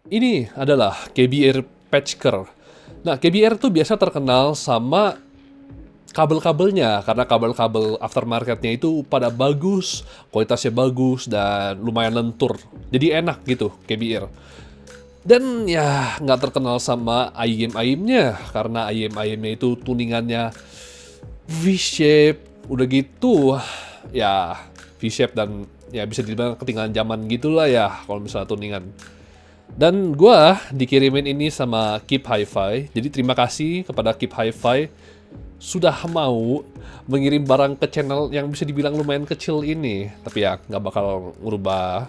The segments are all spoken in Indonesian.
Ini adalah KBR Patchker. Nah, KBR tuh biasa terkenal sama kabel-kabelnya, karena kabel-kabel aftermarketnya itu pada bagus, kualitasnya bagus, dan lumayan lentur. Jadi enak gitu KBR. Dan ya nggak terkenal sama ayem-ayemnya, karena ayem-ayemnya itu tuningannya V-shape, udah gitu ya V-shape dan ya bisa dibilang ketinggalan zaman gitulah ya kalau misalnya tuningan. Dan gua dikirimin ini sama Keep Hi-Fi. Jadi terima kasih kepada Keep Hi-Fi sudah mau mengirim barang ke channel yang bisa dibilang lumayan kecil ini. Tapi ya nggak bakal ngubah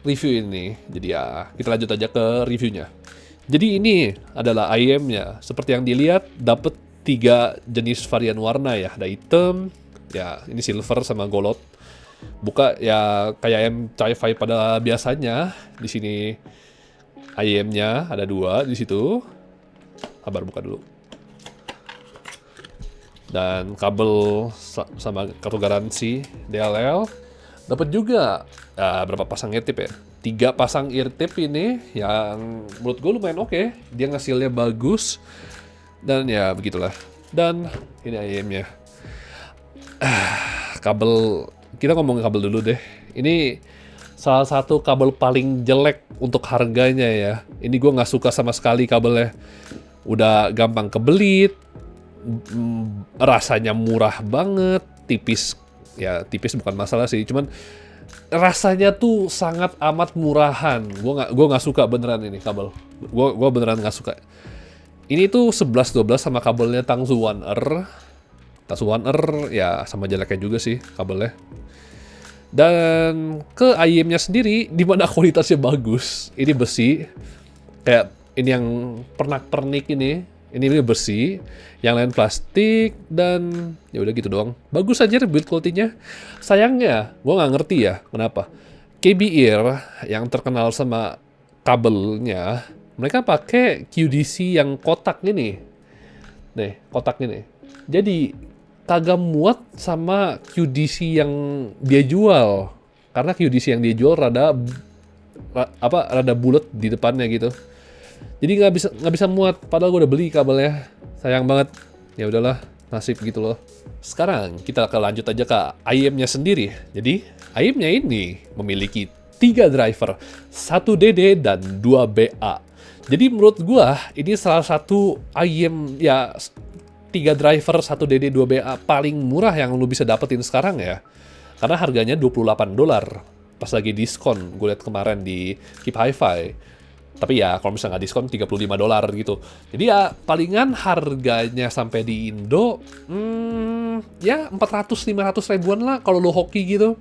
review ini. Jadi ya kita lanjut aja ke reviewnya. Jadi ini adalah ayamnya. Seperti yang dilihat dapat 3 jenis varian warna ya. Ada hitam, ya ini silver sama gold. Buka ya kayak ayam Hi-Fi pada biasanya. Di sini ayamnya ada 2 di situ. Sabar buka dulu. Dan kabel sama kartu garansi DLL. Dapat juga berapa pasang ear tip ya? 3 pasang ear tip ini yang menurut gue lumayan oke. Dia ngasilnya bagus. Dan ya begitulah. Dan ini ayamnya. Kabel, kita ngomongin kabel dulu deh. Ini salah satu kabel paling jelek untuk harganya ya. Ini gue nggak suka sama sekali kabelnya. Udah gampang kebelit, rasanya murah banget, tipis. Ya tipis bukan masalah sih, cuman rasanya tuh sangat amat murahan. Gua nggak suka beneran ini kabel. Gua beneran nggak suka. Ini tuh 11-12 sama kabelnya Tangsu One R. Tangsu One R ya sama jeleknya juga sih kabelnya. Dan ke ayamnya sendiri, di mana kualitasnya bagus. Ini besi, kayak ini yang pernak-pernik ini bersih, yang lain plastik, dan ya udah gitu doang. Bagus aja build quality-nya. Sayangnya, gue nggak ngerti ya kenapa. KBR yang terkenal sama kabelnya, mereka pakai QDC yang kotak ini. Nih, kotak ini. Jadi kagak muat sama QDC yang dia jual. Karena QDC yang dia jual rada bulat di depannya gitu. Jadi nggak bisa muat. Padahal gue udah beli kabelnya. Sayang banget. Ya udahlah, nasib gitu loh. Sekarang kita akan lanjut aja ke ayamnya sendiri. Jadi ayamnya ini memiliki 3 driver, 1 DD dan 2 BA. Jadi menurut gua ini salah satu ayam ya 3 driver, 1 DD, 2 BA paling murah yang lu bisa dapetin sekarang ya. Karena harganya $28 pas lagi diskon. Gue liat kemarin di Keep Hi-Fi. Tapi ya kalau misalnya nggak diskon $35 gitu. Jadi ya palingan harganya sampai di Indo ya 400-500 ribuan lah kalau lo hoki gitu.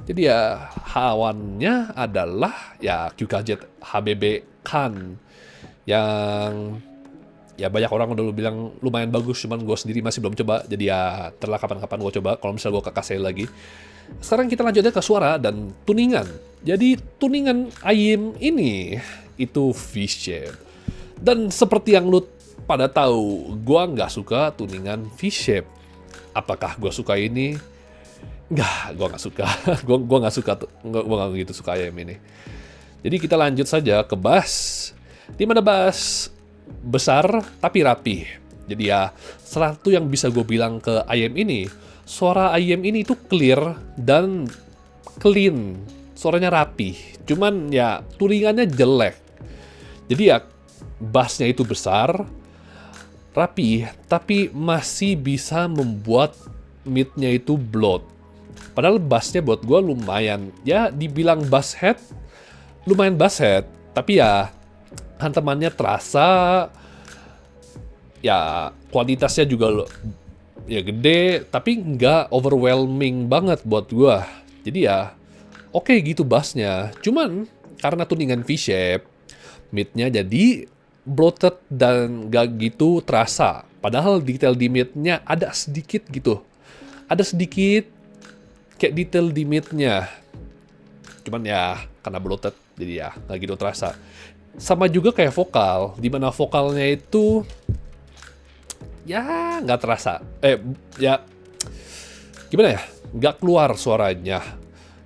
Jadi ya hawannya adalah ya QKZ HBB Kan yang ya banyak orang udah bilang lumayan bagus, cuman gue sendiri masih belum coba. Jadi ya terlah kapan-kapan gue coba kalau misalnya gue ke KC lagi. Sekarang kita lanjutnya ke suara dan tuningan. Jadi tuningan ayam ini itu V-shape. Dan seperti yang lu pada tahu, gua nggak suka tuningan V-shape. Apakah gua suka ini? Nggak, gua nggak suka. gua nggak suka tuh. Gua nggak gitu suka ayam ini. Jadi kita lanjut saja ke bass. Di mana bass besar tapi rapi. Jadi ya, salah satu yang bisa gue bilang ke ayam ini, suara ayam ini tuh clear dan clean. Suaranya rapi. Cuman ya tuningannya jelek. Jadi ya bassnya itu besar, rapi, tapi masih bisa membuat midnya itu bloat. Padahal bassnya buat gue lumayan, ya dibilang bass head, lumayan bass head. Tapi ya hantamannya terasa, ya kualitasnya juga ya gede, tapi nggak overwhelming banget buat gue. Jadi ya oke gitu bassnya. Cuman karena tuningan V-shape, midnya jadi bloated dan gak gitu terasa. Padahal detail di midnya ada sedikit gitu. Ada sedikit kayak detail di midnya. Cuman ya karena bloated jadi ya gak gitu terasa. Sama juga kayak vokal, dimana vokalnya itu ya nggak terasa. Ya gimana ya? Nggak keluar suaranya.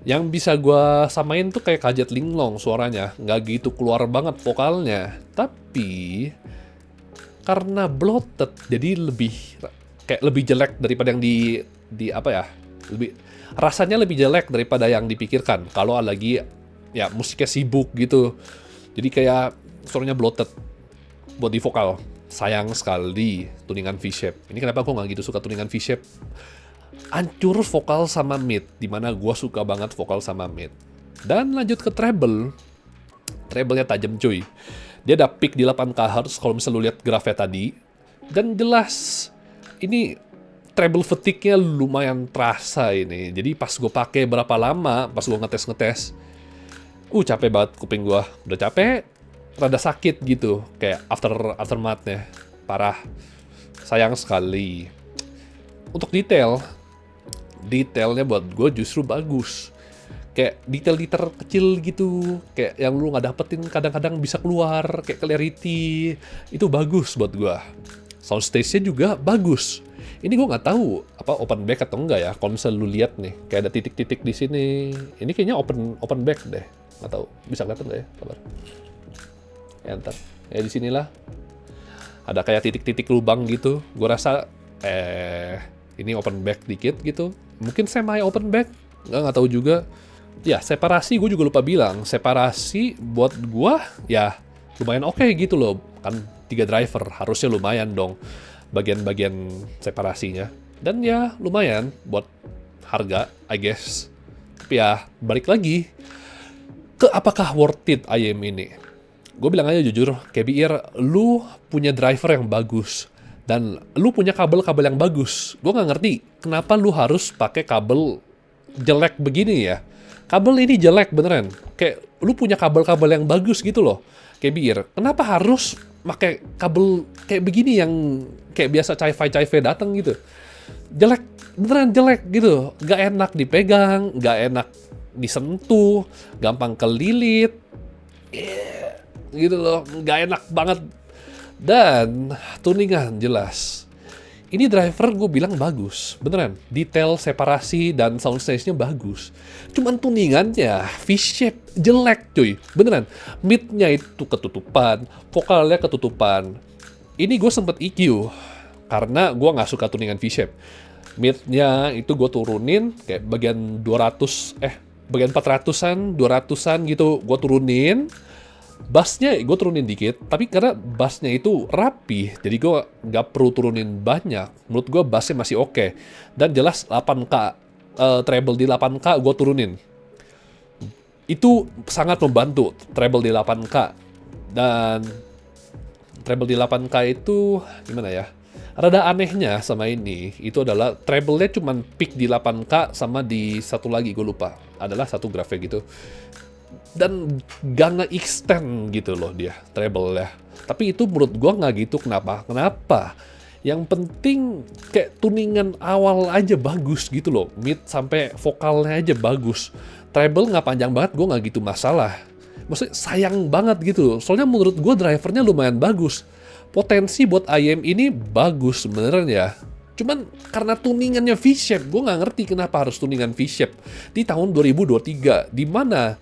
Yang bisa gua samain tuh kayak Kajet Linglong suaranya, nggak gitu keluar banget vokalnya. Tapi karena bloated jadi lebih jelek daripada yang di apa ya? Lebih rasanya lebih jelek daripada yang dipikirkan kalau lagi ya musiknya sibuk gitu. Jadi kayak suaranya bloated buat di vokal. Sayang sekali tuningan V-shape. Ini kenapa gue nggak gitu suka tuningan V-shape. Hancur vokal sama mid, dimana gue suka banget vokal sama mid. Dan lanjut ke treble. Treble-nya tajam cuy. Dia ada peak di 8K Hz kalau misalnya lu lihat grafnya tadi. Dan jelas ini treble fatigue-nya lumayan terasa ini. Jadi pas gue pakai berapa lama, pas gue ngetes, capek banget kuping gue. Udah capek, rada sakit gitu, kayak aftermath-nya. Parah. Sayang sekali. Untuk detailnya buat gue justru bagus. Kayak detail-detail kecil gitu, kayak yang lu nggak dapetin kadang-kadang bisa keluar, kayak clarity, itu bagus buat gua. Soundstage-nya juga bagus. Ini gua nggak tahu apa open back atau enggak ya. Kalau misalnya lu lihat nih, kayak ada titik-titik di sini. Ini kayaknya open back deh. Nggak tahu, bisa kelihatan nggak ya? Kabar. Ya ntar, ya di sinilah. Ada kayak titik-titik lubang gitu. Gua rasa ini open back dikit gitu. Mungkin semi open back, nggak tahu juga. Ya, separasi gue juga lupa bilang. Separasi buat gue ya lumayan oke gitu loh. Kan 3 driver, harusnya lumayan dong bagian-bagian separasinya. Dan ya lumayan buat harga, I guess. Tapi ya balik lagi ke apakah worth it IM ini. Gue bilang aja jujur, KBR lu punya driver yang bagus. Dan lu punya kabel-kabel yang bagus. Gue nggak ngerti kenapa lu harus pakai kabel jelek begini ya. Kabel ini jelek beneran. Kayak lu punya kabel-kabel yang bagus gitu loh. Kayak Bir, kenapa harus pakai kabel kayak begini yang kayak biasa Chi-Fi datang gitu. Jelek, beneran jelek gitu. Gak enak dipegang, gak enak disentuh, gampang kelilit. Gitu loh, gak enak banget. Dan tuningan jelas. Ini driver gue bilang bagus, beneran. Detail, separasi, dan soundstage-nya bagus. Cuman tuningannya, V-shape, jelek cuy. Beneran, mid-nya itu ketutupan, vokalnya ketutupan. Ini gue sempet EQ, karena gue nggak suka tuningan V-shape. Mid-nya itu gue turunin, kayak bagian 400-an, 200-an gitu, gue turunin. Bassnya gue turunin dikit, tapi karena bassnya itu rapi, jadi gue nggak perlu turunin banyak. Menurut gue bassnya masih oke. Dan jelas 8K, treble di 8K gue turunin. Itu sangat membantu, treble di 8K. Dan treble di 8K itu, gimana ya? Rada anehnya sama ini, itu adalah treble-nya cuman peak di 8K sama di satu lagi, gue lupa. Adalah satu grafnya gitu. Dan gak nge-extend gitu loh dia, treble ya. Tapi itu menurut gua nggak gitu, kenapa? Yang penting kayak tuningan awal aja bagus gitu loh. Mid sampai vokalnya aja bagus. Treble nggak panjang banget, gua nggak gitu masalah. Maksudnya sayang banget gitu. Soalnya menurut gua drivernya lumayan bagus. Potensi buat IM ini bagus sebenarnya. Cuman karena tuningannya V-shape, gue nggak ngerti kenapa harus tuningan V-shape di tahun 2023, di mana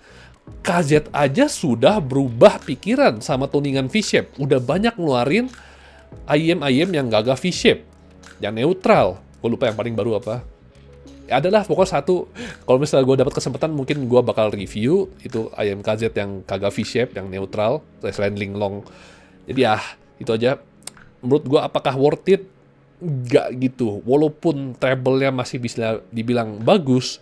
KZ aja sudah berubah pikiran sama tuningan V-shape. Udah banyak ngeluarin IM yang gagah V-shape, yang neutral. Gue lupa yang paling baru apa. Ya adalah pokoknya satu. Kalau misalnya gue dapat kesempatan, mungkin gue bakal review itu IM KZ yang kagak V-shape, yang neutral, selain Linglong. Jadi ya itu aja. Menurut gue apakah worth it? Gak gitu. Walaupun treble-nya masih bisa dibilang bagus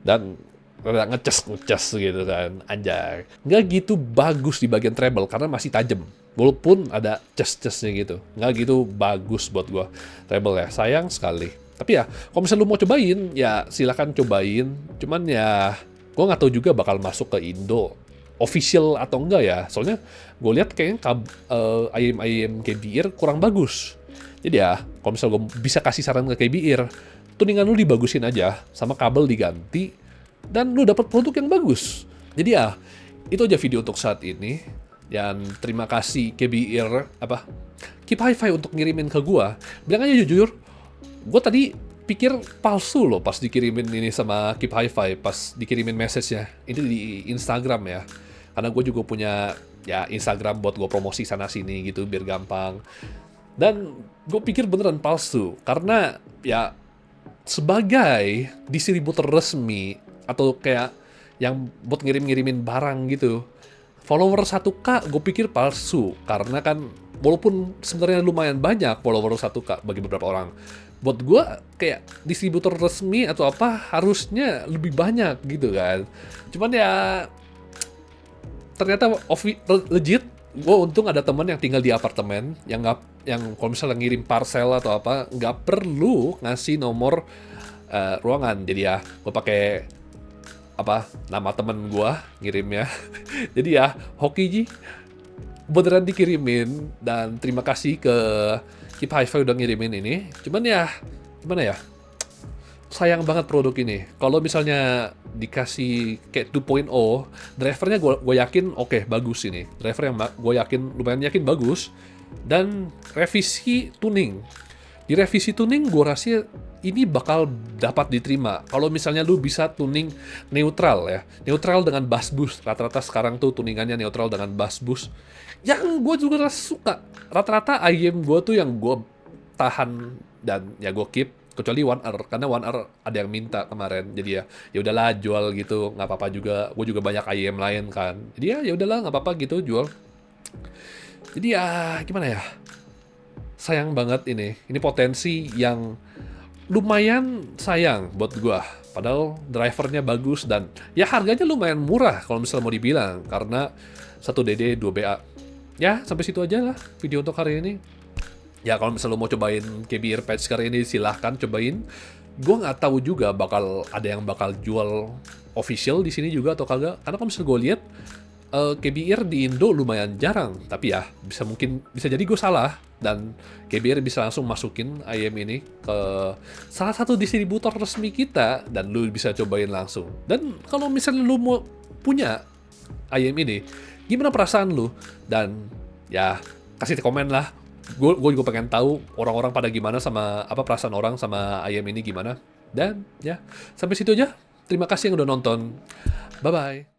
dan ngecas gitu kan, anjay. Nggak gitu bagus di bagian treble karena masih tajam. Walaupun ada ces-cesnya gitu, nggak gitu bagus buat gua treble ya. Sayang sekali. Tapi ya, kalau misalnya lu mau cobain, ya silakan cobain. Cuman ya, gua nggak tahu juga bakal masuk ke Indo official atau enggak ya. Soalnya gue lihat kayaknya IM KBR kurang bagus. Jadi ya, kalau misalnya gue bisa kasih saran ke KBR, tuningan lu dibagusin aja, sama kabel diganti, dan lu dapat produk yang bagus. Jadi ya, itu aja video untuk saat ini. Dan terima kasih KBR Keep Hi-Fi untuk ngirimin ke gua. Bilang aja jujur, gua tadi pikir palsu loh pas dikirimin ini sama Keep Hi-Fi, pas dikirimin message-nya. Ini di Instagram ya. Karena gue juga punya ya Instagram buat gue promosi sana sini gitu biar gampang. Dan gue pikir beneran palsu karena ya sebagai distributor resmi atau kayak yang buat ngirim-ngirimin barang gitu, follower 1K gue pikir palsu karena kan walaupun sebenarnya lumayan banyak follower 1K bagi beberapa orang, buat gue kayak distributor resmi atau apa harusnya lebih banyak gitu kan. Cuman ya ternyata legit. Gue untung ada teman yang tinggal di apartemen yang nggak, yang kalau misalnya ngirim parcel atau apa nggak perlu ngasih nomor ruangan. Jadi ya gue pakai apa nama temen gue ngirimnya. Jadi ya Hokiji beneran dikirimin, dan terima kasih ke Keep Hi-Fi udah ngirimin ini. Cuman ya gimana ya, sayang banget produk ini. Kalau misalnya dikasih kayak 2.0, drivernya gue yakin oke, bagus ini. Driver yang gue yakin, lumayan yakin bagus. Dan revisi tuning. Di revisi tuning gue rasa ini bakal dapat diterima. Kalau misalnya lu bisa tuning neutral ya. Neutral dengan bass boost. Rata-rata sekarang tuh tuningannya neutral dengan bass boost. Yang gue juga rasa suka. Rata-rata IEM gue tuh yang gue tahan dan ya gue keep. Kecuali One R, karena One R ada yang minta kemarin, jadi ya udahlah jual gitu, nggak apa-apa juga. Gue juga banyak IM lain kan, jadi ya udahlah nggak apa-apa gitu jual. Jadi ya gimana ya, sayang banget ini potensi yang lumayan sayang buat gue. Padahal drivernya bagus dan ya harganya lumayan murah kalau misalnya mau dibilang, karena 1DD 2BA. Ya sampai situ aja lah video untuk hari ini. Ya kalau misalnya lo mau cobain KBR patch kali ini silahkan cobain. Gue nggak tahu juga bakal ada yang bakal jual official di sini juga atau kagak. Karena kalau misalnya gue lihat KBR di Indo lumayan jarang. Tapi ya bisa jadi gue salah, dan KBR bisa langsung masukin IM ini ke salah satu distributor resmi kita dan lu bisa cobain langsung. Dan kalau misalnya lu mau punya IM ini, gimana perasaan lu? Dan ya kasih komen lah. Gue juga pengen tahu orang-orang pada gimana sama apa perasaan orang sama ayam ini gimana. Dan ya sampai situ aja. Terima kasih yang udah nonton. Bye bye.